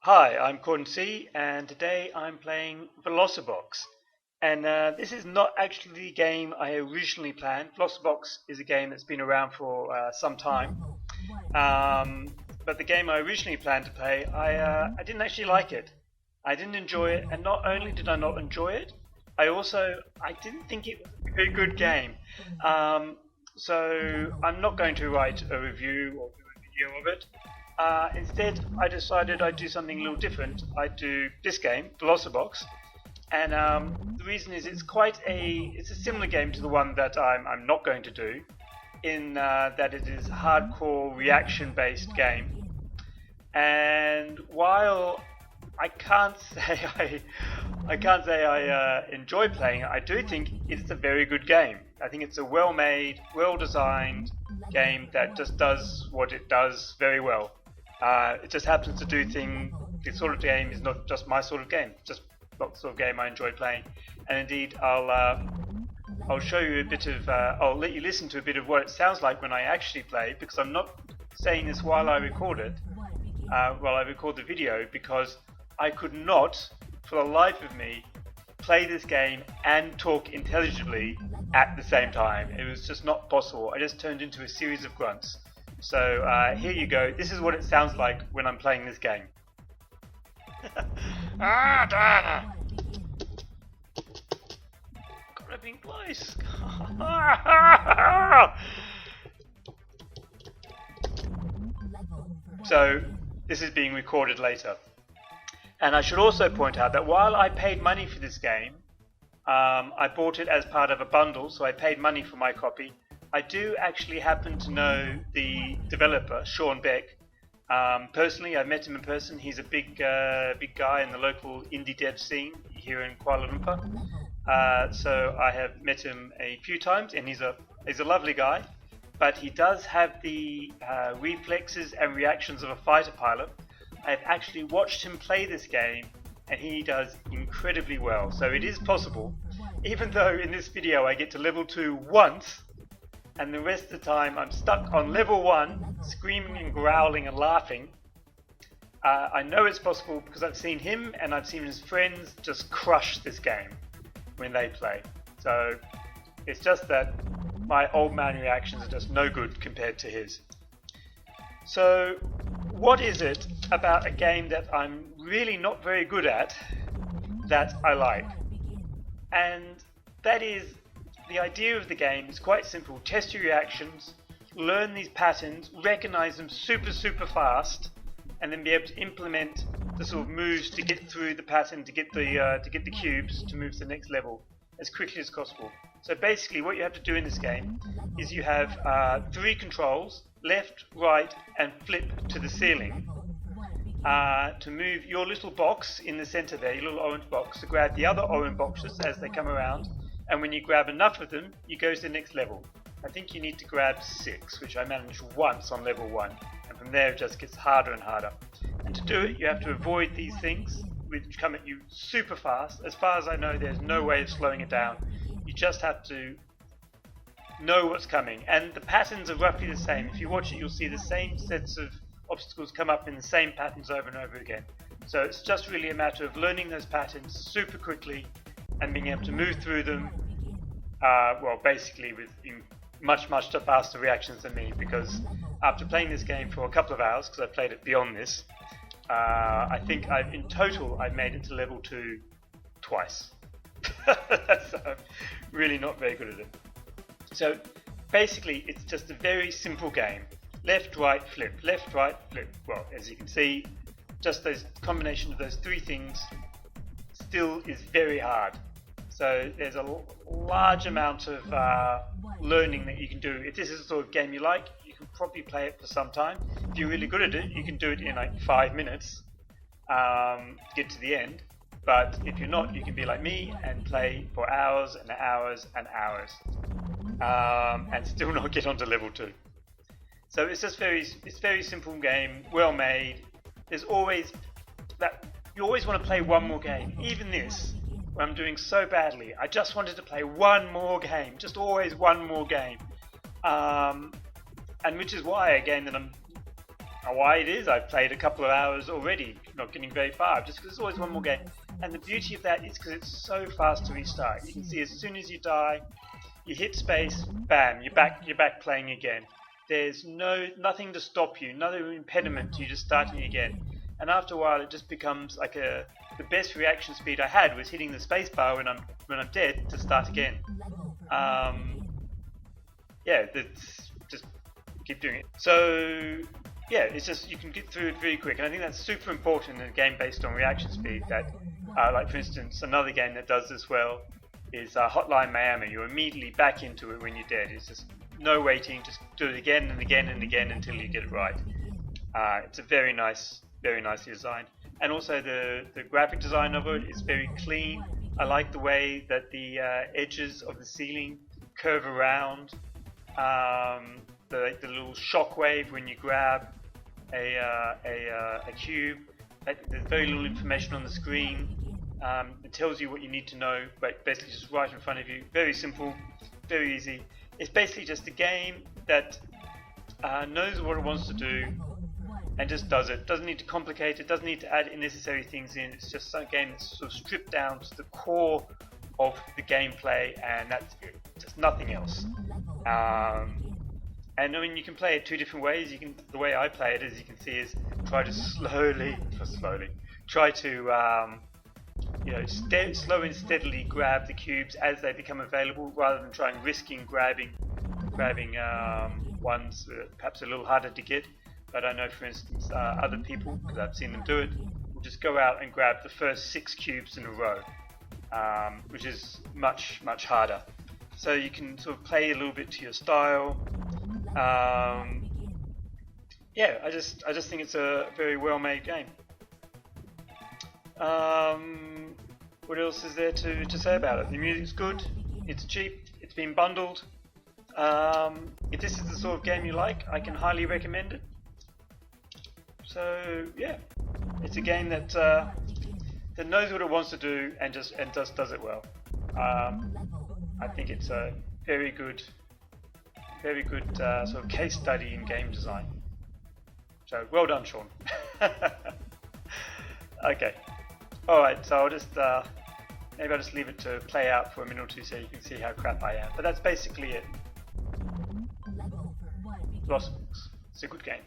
Hi, I'm Corn C, and today I'm playing Velocibox. And this is not actually the game I originally planned. Velocibox is a game that's been around for some time. But the game I originally planned to play, I didn't actually like it. I didn't enjoy it, and not only did I not enjoy it, I didn't think it was a very good game. So I'm not going to write a review or do a video of it. Instead, I decided I'd do something a little different. I'd do this game, Velocibox, and the reason is it's a similar game to the one that I'm not going to do, in that it is a hardcore reaction-based game. And while I can't say I enjoy playing it, I do think it's a very good game. I think it's a well-made, well-designed game that just does what it does very well. It just happens to do this sort of game is not just my sort of game, it's just not the sort of game I enjoy playing. And indeed, I'll show you a bit of, I'll let you listen to a bit of what it sounds like when I actually play, because I'm not saying this while I record it, while I record the video, because I could not, for the life of me, play this game and talk intelligibly at the same time. It was just not possible. I just turned into a series of grunts. So here you go. This is what it sounds like when I'm playing this game. Grabbing place. So this is being recorded later. And I should also point out that while I paid money for this game, I bought it as part of a bundle, so I paid money for my copy. I do actually happen to know the developer, Sean Beck. Personally, I met him in person. He's a big guy in the local indie dev scene here in Kuala Lumpur. So I have met him a few times, and he's a lovely guy. But he does have the reflexes and reactions of a fighter pilot. I've actually watched him play this game, and he does incredibly well. So it is possible, even though in this video I get to level 2 once, and the rest of the time I'm stuck on level 1, screaming and growling and laughing. I know it's possible because I've seen him and I've seen his friends just crush this game when they play. So it's just that my old man reactions are just no good compared to his. So what is it about a game that I'm really not very good at that I like? And that is, the idea of the game is quite simple. Test your reactions, learn these patterns, recognize them super fast, and then be able to implement the sort of moves to get through the pattern, to get the cubes to move to the next level as quickly as possible. So basically what you have to do in this game is you have 3 controls: left, right, and flip to the ceiling, to move your little box in the center there, your little orange box, to grab the other orange boxes as they come around. And when you grab enough of them, you go to the next level. I think you need to grab 6, which I managed once on level 1. And from there it just gets harder and harder. And to do it, you have to avoid these things, which come at you super fast. As far as I know, there's no way of slowing it down. You just have to know what's coming. And the patterns are roughly the same. If you watch it, you'll see the same sets of obstacles come up in the same patterns over and over again. So it's just really a matter of learning those patterns super quickly and being able to move through them, well, basically with much faster reactions than me, because after playing this game for a couple of hours, because I played it beyond this, I think in total I've made it to level 2 twice. So I'm really not very good at it. So basically it's just a very simple game. Left, right, flip, left, right, flip. Well, as you can see, just those combination of those 3 things still is very hard. So there's a large amount of learning that you can do. If this is the sort of game you like, you can probably play it for some time. If you're really good at it, you can do it in like 5 minutes to get to the end. But if you're not, you can be like me and play for hours and hours and hours, and still not get onto level 2. So it's just very simple game, well made. There's always that you always want to play one more game. Even this, when I'm doing so badly, I just wanted to play one more game, just always one more game. And which is why a game that I'm why it is I've played a couple of hours already, not getting very far, just because there's always one more game. And the beauty of that is because it's so fast to restart. You can see as soon as you die, you hit space, bam, you're back playing again. There's nothing to stop you, no impediment to you just starting again. And after a while, it just becomes like the best reaction speed I had was hitting the space bar when I'm dead to start again. Yeah, that's just keep doing it. So yeah, it's just you can get through it very quick, and I think that's super important in a game based on reaction speed. That, like for instance, another game that does this well is Hotline Miami. You're immediately back into it when you're dead. It's just no waiting, just do it again and again and again until you get it right. It's a very nicely designed, and also the graphic design of it is very clean. I like the way that the edges of the ceiling curve around. The little shockwave when you grab a cube. There's very little information on the screen. It tells you what you need to know, but basically just right in front of you. Very simple, very easy. It's basically just a game that knows what it wants to do and just does it. Doesn't need to complicate it, doesn't need to add unnecessary things in. It's just a game that's sort of stripped down to the core of the gameplay, and that's it. Just nothing else. And I mean, you can play it two different ways. The way I play it, as you can see, is try to try to slow and steadily grab the cubes as they become available, rather than trying risking grabbing ones that perhaps a little harder to get. But I know, for instance, other people, because I've seen them do it, will just go out and grab the first 6 cubes in a row, which is much harder. So you can sort of play a little bit to your style. Yeah, I just think it's a very well-made game. What else is there to say about it? The music's good, it's cheap, it's been bundled. If this is the sort of game you like, I can highly recommend it. So yeah, it's a game that knows what it wants to do and just does it well. I think it's a very good sort of case study in game design. So well done, Sean. Okay. Alright, so I'll just maybe I'll just leave it to play out for a minute or two so you can see how crap I am. But that's basically it. Velocibox. It's a good game.